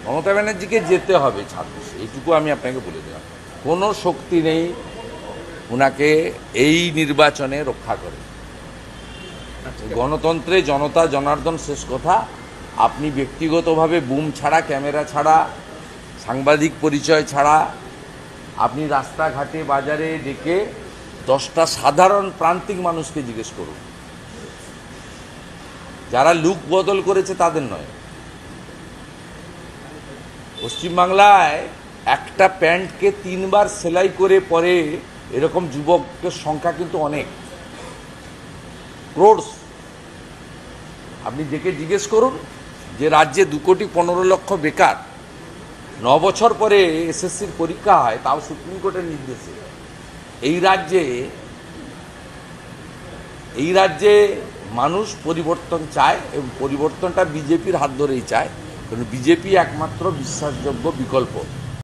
মমতা ব্যানার্জিকে যেতে হবে 26, এইটুকু আমি আপনাকে বলে দিলাম। কোনো শক্তি নেই ওনাকে এই নির্বাচনে রক্ষা করে। গণতন্ত্রে জনতা জনার্দন শেষ কথা। আপনি ব্যক্তিগতভাবে বুম ছাড়া, ক্যামেরা ছাড়া, সাংবাদিক পরিচয় ছাড়া আপনি রাস্তাঘাটে বাজারে ডেকে 10টা সাধারণ প্রান্তিক মানুষকে জিজ্ঞেস করুন, যারা লুক বদল করেছে তাদের নয়। পশ্চিমবাংলায় একটা প্যান্টকে 3বার সেলাই করে পরে এরকম যুবকের সংখ্যা কিন্তু অনেক, ক্রোড়স। আপনি ডেকে জিজ্ঞেস করুন যে রাজ্যে 2,15,00,000 বেকার, 9 বছর পরে এসএসসির পরীক্ষা হয়, তাও সুপ্রিম কোর্টের নির্দেশে। এই রাজ্যে মানুষ পরিবর্তন চায় এবং পরিবর্তনটা বিজেপির হাত ধরেই চায়, কারণ বিজেপি একমাত্র বিশ্বাসযোগ্য বিকল্প।